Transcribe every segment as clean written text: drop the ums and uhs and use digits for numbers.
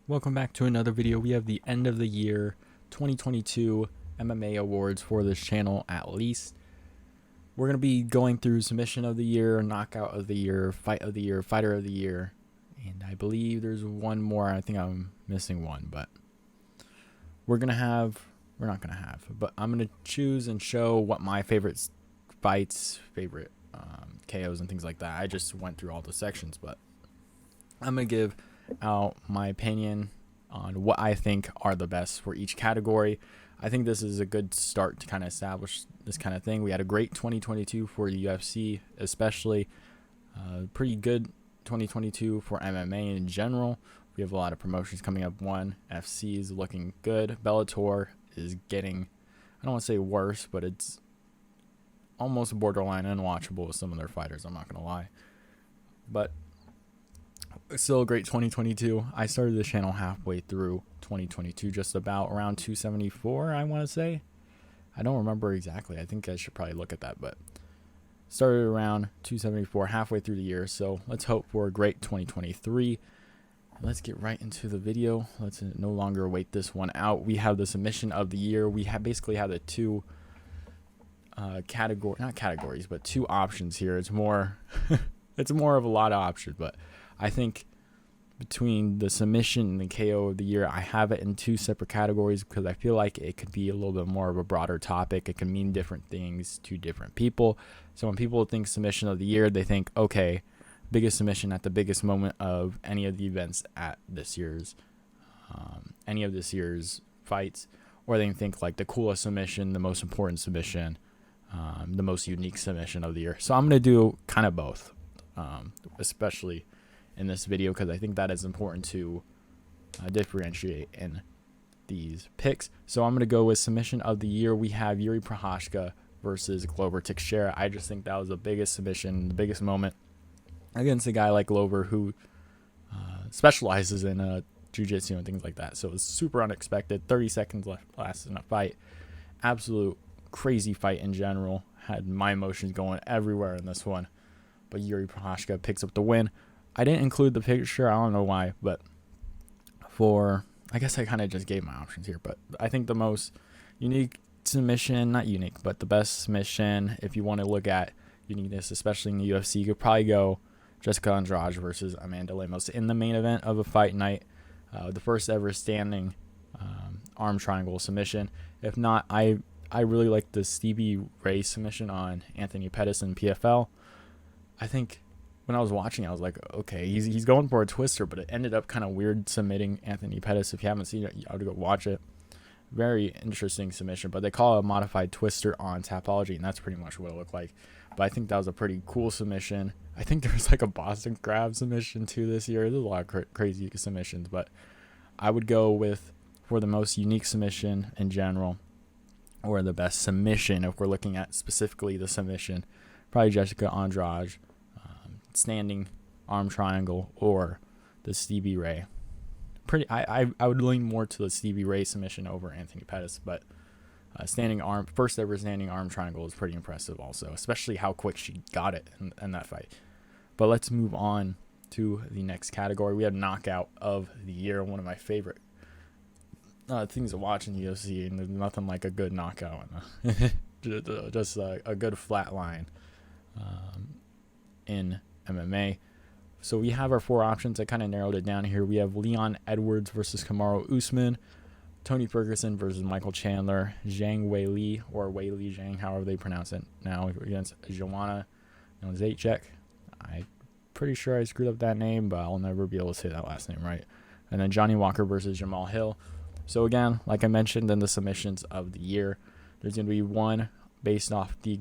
Welcome back to another video. We have the end of the year 2022 MMA awards for this channel at least. We're going to be going through submission of the year, knockout of the year, fight of the year, fighter of the year, and I believe there's one more. I think I'm missing one, but I'm going to choose and show what my favorite fights, favorite KOs and things like that. I just went through all the sections, but I'm going to give out my opinion on what I think are the best for each category. I think this is a good start to kind of establish this kind of thing. We had a great 2022 for the UFC, especially pretty good 2022 for MMA in general. We have a lot of promotions coming up. One, FC is looking good. Bellator is getting, I don't want to say worse, but it's almost borderline unwatchable with some of their fighters, I'm not going to lie. But it's still a great 2022. I started the channel halfway through 2022, just about around 274, I want to say. I don't remember exactly. I think I should probably look at that, but started around 274 halfway through the year. So let's hope for a great 2023. Let's get right into the video. Let's no longer wait this one out. We have the submission of the year. We have basically have the two two options here. It's more it's more of a lot of options, but I think between the submission and the KO of the year, I have it in two separate categories because I feel like it could be a little bit more of a broader topic. It can mean different things to different people. So when people think submission of the year, they think, okay, biggest submission at the biggest moment of any of the events at this year's, any of this year's fights, or they think like the coolest submission, the most important submission, the most unique submission of the year. So I'm going to do kind of both, especially in this video, because I think that is important to differentiate in these picks. So I'm going to go with submission of the year. We have Yuri Prochazka versus Glover Teixeira. I just think that was the biggest submission, the biggest moment against a guy like Glover who specializes in jiu-jitsu and things like that. So it was super unexpected. 30 seconds left in a fight. Absolute crazy fight in general. Had my emotions going everywhere in this one. But Yuri Prochazka picks up the win. I didn't include the picture. I don't know why, but I guess I kind of just gave my options here. But I think the most unique submission, not unique, but the best submission, if you want to look at uniqueness, especially in the UFC, you could probably go Jessica Andrade versus Amanda Lemos in the main event of a fight night. The first ever standing arm triangle submission. If not, I really like the Stevie Ray submission on Anthony Pettis in PFL. I think when I was watching, I was like, okay, he's going for a twister, but it ended up kind of weird submitting Anthony Pettis. If you haven't seen it, you ought to go watch it. Very interesting submission, but they call it a modified twister on Tapology, and that's pretty much what it looked like. But I think that was a pretty cool submission. I think there's like a Boston Crab submission too this year. There's a lot of crazy submissions, but I would go with, for the most unique submission in general, or the best submission, if we're looking at specifically the submission, probably Jessica Andrade, standing arm triangle, or the Stevie Ray. I would lean more to the Stevie Ray submission over Anthony Pettis, but first ever standing arm triangle is pretty impressive also, especially how quick she got it in that fight. But let's move on to the next category. We have knockout of the year, one of my favorite things to watch in the UFC, and there's nothing like a good knockout, just a good flat line in MMA. So we have our four options. I kind of narrowed it down here. We have Leon Edwards versus Kamaru Usman, Tony Ferguson versus Michael Chandler, Zhang Weili, or Weili Zhang, however they pronounce it now, against Joanna Jędrzejczyk. I'm pretty sure I screwed up that name, but I'll never be able to say that last name right. And then Johnny Walker versus Jamal Hill. So again, like I mentioned in the submissions of the year, there's going to be one based off the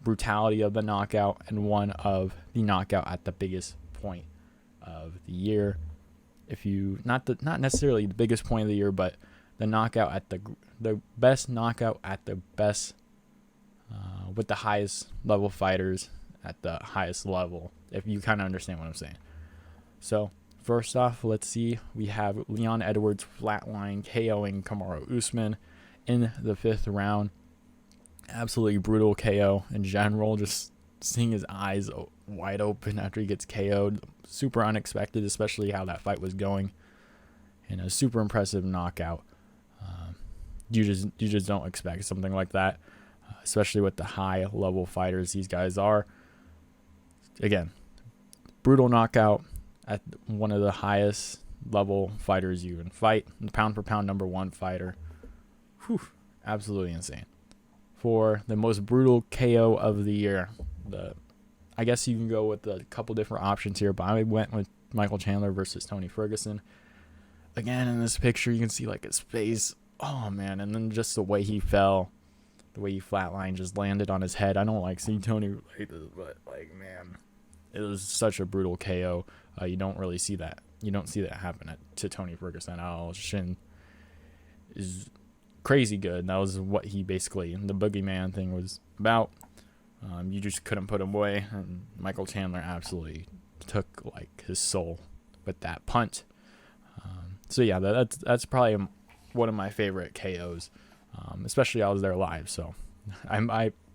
brutality of the knockout and one of the knockout at the biggest point of the year. If you not necessarily the biggest point of the year, but the knockout at the best knockout at the best with the highest level fighters at the highest level, if you kind of understand what I'm saying. So first off, let's see. We have Leon Edwards flatline KOing Kamaru Usman in the 5th round. Absolutely brutal KO in general. Just seeing his eyes wide open after he gets KO'd. Super unexpected, especially how that fight was going. and a super impressive knockout. You just don't expect something like that, especially with the high level fighters these guys are. Again, brutal knockout at one of the highest level fighters you can fight. The pound for pound #1 fighter. Whew, absolutely insane. For the most brutal KO of the year, I guess you can go with a couple different options here, but I went with Michael Chandler versus Tony Ferguson. Again, in this picture, you can see like his face. Oh man, and then just the way he fell, the way he flatlined, just landed on his head. I don't like seeing Tony like this, but like, man, it was such a brutal KO. You don't really see that. You don't see that happen to Tony Ferguson at all. Shin is crazy good. That was what he basically, the boogeyman thing was about. You just couldn't put him away, and Michael Chandler absolutely took like his soul with that punt. So yeah, that's probably one of my favorite KOs, especially I was there live. So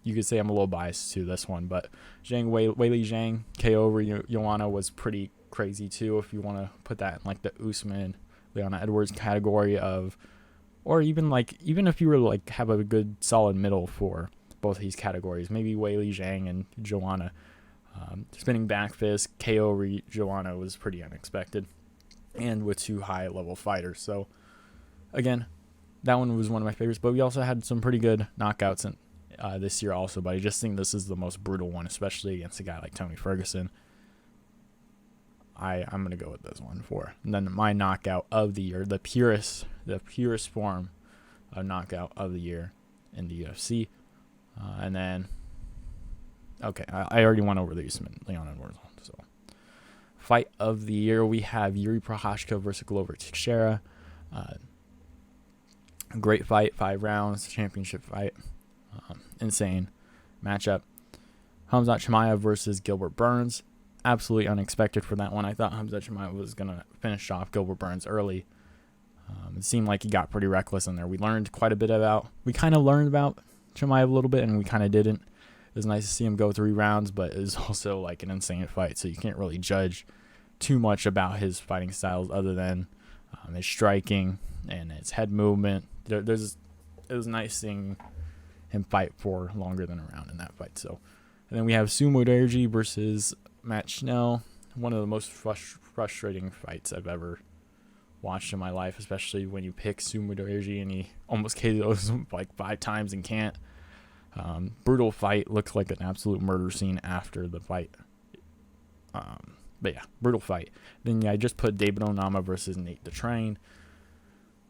you could say I'm a little biased to this one, but Weili Zhang KO over Joanna was pretty crazy too. If you want to put that in like the Usman, Leona Edwards category of, or even if you were like have a good solid middle for both of these categories, maybe Weili Zhang and Joanna. Spinning back fist KO over Joanna was pretty unexpected, and with two high level fighters. So again, that one was one of my favorites, but we also had some pretty good knockouts this year also, but I just think this is the most brutal one, especially against a guy like Tony Ferguson. I'm going to go with this one for. And then my knockout of the year, the purest form of knockout of the year in the UFC. And then, okay, I already went over these, Leon Edwards. So, fight of the year, we have Yuri Prochazka versus Glover Teixeira. Great fight, 5 rounds, championship fight. Insane matchup. Khamzat Chimaev versus Gilbert Burns. Absolutely unexpected for that one. I thought Khamzat Chimaev was going to finish off Gilbert Burns early. It seemed like he got pretty reckless in there. We kind of learned about Chimaev a little bit, and we kind of didn't. It was nice to see him go 3 rounds, but it was also like an insane fight, so you can't really judge too much about his fighting styles other than his striking and his head movement. It was nice seeing him fight for longer than a round in that fight. So, and then we have Sumo Derji versus Matt Schnell. One of the most frustrating fights I've ever watched in my life, especially when you pick Sumo Derji and he almost KOs him like 5 times and can't. Brutal fight. Looks like an absolute murder scene after the fight. But yeah, brutal fight. Then I just put David Onama versus Nate the Train.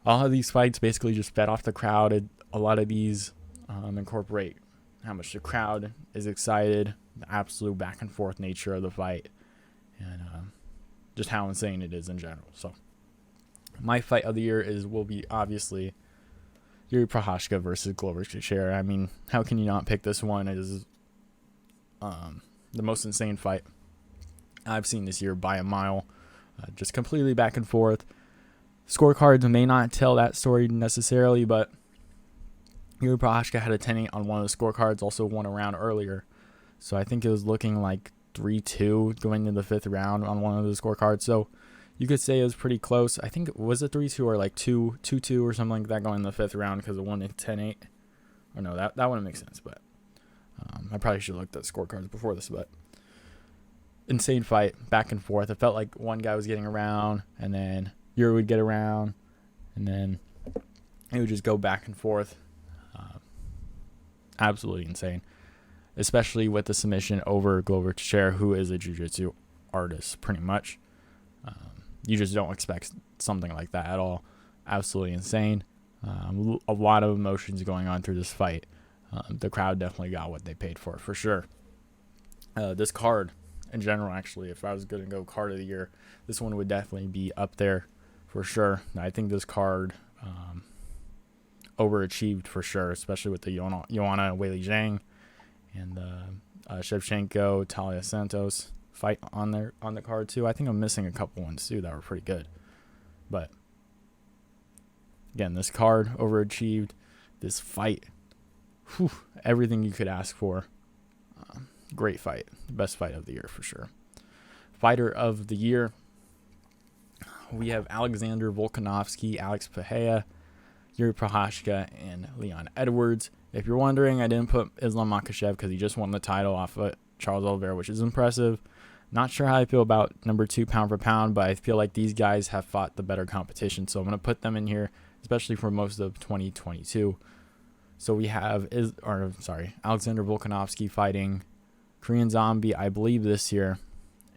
All of these fights basically just fed off the crowd. A lot of these incorporate how much the crowd is excited, the absolute back and forth nature of the fight, and just how insane it is in general. So my fight of the year will be obviously Yuri Prochazka versus Glover Teixeira. I mean, how can you not pick this one? It is the most insane fight I've seen this year by a mile. Just completely back and forth. Scorecards may not tell that story necessarily, but Yuri Prochazka had a 10-8 on one of the scorecards, also won a round earlier. So I think it was looking like 3-2 going into the 5th round on one of the scorecards. So you could say it was pretty close. I think it was a 3-2 or like 2-2 or something like that going in the 5th round because it won at 10-8. Or no, that wouldn't make sense, but I probably should have looked at scorecards before this, but insane fight, back and forth. It felt like one guy was getting around, and then Yuri would get around, and then it would just go back and forth. Absolutely insane, especially with the submission over Glover Teixeira, who is a jiu-jitsu artist pretty much. You just don't expect something like that at all. Absolutely insane. A lot of emotions going on through this fight. The crowd definitely got what they paid for sure. This card in general, actually, if I was going to go card of the year, this one would definitely be up there for sure. I think this card overachieved for sure, especially with the Joanna Weili Zhang and Shevchenko Talia Santos fight on the card too. I think I'm missing a couple ones too that were pretty good, but again, this card overachieved. This fight, everything you could ask for. Great fight, best fight of the year for sure. Fighter of the year, we have Alexander Volkanovski, Alex Pereira, Yuri Prochazka, and Leon Edwards. If you're wondering, I didn't put Islam Makhachev because he just won the title off of Charles Oliveira, which is impressive. Not sure how I feel about number 2 pound for pound, but I feel like these guys have fought the better competition, so I'm going to put them in here, especially for most of 2022. So we have Alexander Volkanovski fighting Korean Zombie, I believe this year,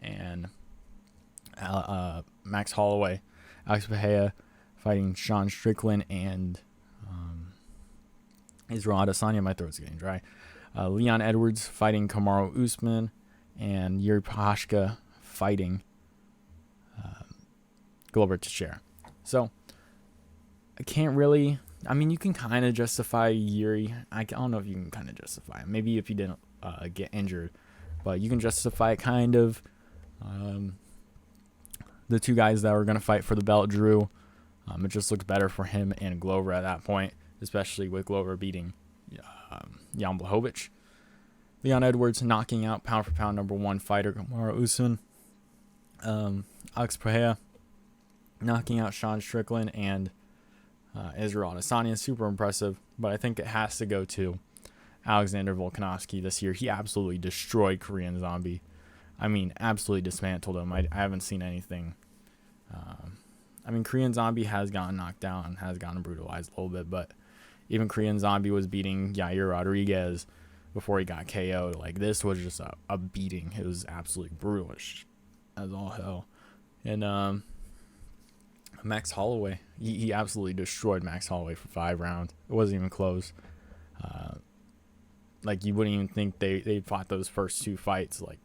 and Max Holloway, Alex Pereira fighting Sean Strickland, and Israel Adesanya. My throat's getting dry. Leon Edwards fighting Kamaru Usman, and Yuri Prochazka fighting Glover Teixeira. So I can't really. I mean, you can kind of justify Yuri. I don't know if you can kind of justify it. Maybe if he didn't get injured, but you can justify it kind of. The 2 guys that were going to fight for the belt drew. It just looked better for him and Glover at that point, especially with Glover beating Jan Blachowicz. Leon Edwards knocking out pound for pound number 1 fighter Kamaru Usman. Alex Pereira knocking out Sean Strickland and Israel Adesanya. Super impressive, but I think it has to go to Alexander Volkanovski this year. He absolutely destroyed Korean Zombie. I mean, absolutely dismantled him. I haven't seen anything. I mean, Korean Zombie has gotten knocked down and has gotten brutalized a little bit, but even Korean Zombie was beating Yair Rodriguez before he got KO'd. Like, this was just a beating. It was absolutely brutal as all hell. And Max Holloway, he absolutely destroyed Max Holloway for 5 rounds. It wasn't even close. Like, you wouldn't even think they fought those first 2 fights. Like,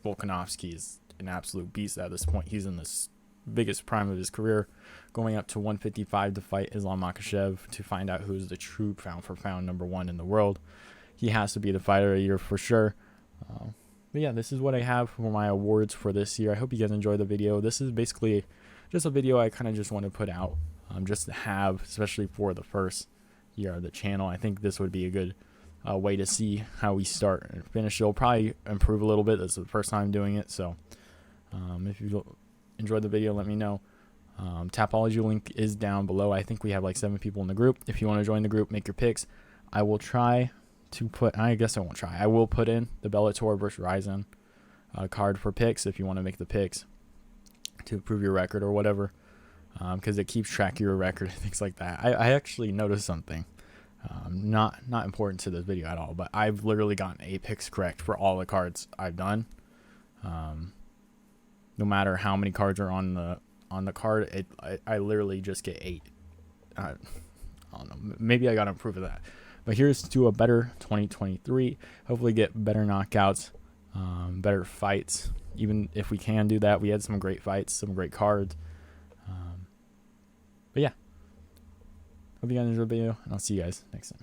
Volkanovski is an absolute beast at this point. He's in the biggest prime of his career, going up to 155 to fight Islam Makhachev to find out who's the true pound for pound number 1 in the world. He has to be the fighter of the year for sure. But yeah, this is what I have for my awards for this year. I hope you guys enjoyed the video. This is basically just a video I kind of just want to put out, just to have, especially for the first year of the channel. I think this would be a good way to see how we start and finish. It'll probably improve a little bit. This is the first time doing it, so if you enjoyed the video, let me know. Tapology link is down below. I think we have like 7 people in the group. If you want to join the group, make your picks. I will try to put, I guess I won't try, I will put in the Bellator versus Ryzen card for picks if you want to make the picks to improve your record or whatever, because it keeps track of your record and things like that. I actually noticed something, not important to this video at all, but I've literally gotten 8 picks correct for all the cards I've done. No matter how many cards are on the card, I literally just get 8. I don't know. Maybe I got to improve that. But here's to a better 2023. Hopefully get better knockouts, better fights. Even if we can do that, we had some great fights, some great cards. But yeah. Hope you guys enjoyed the video, and I'll see you guys next time.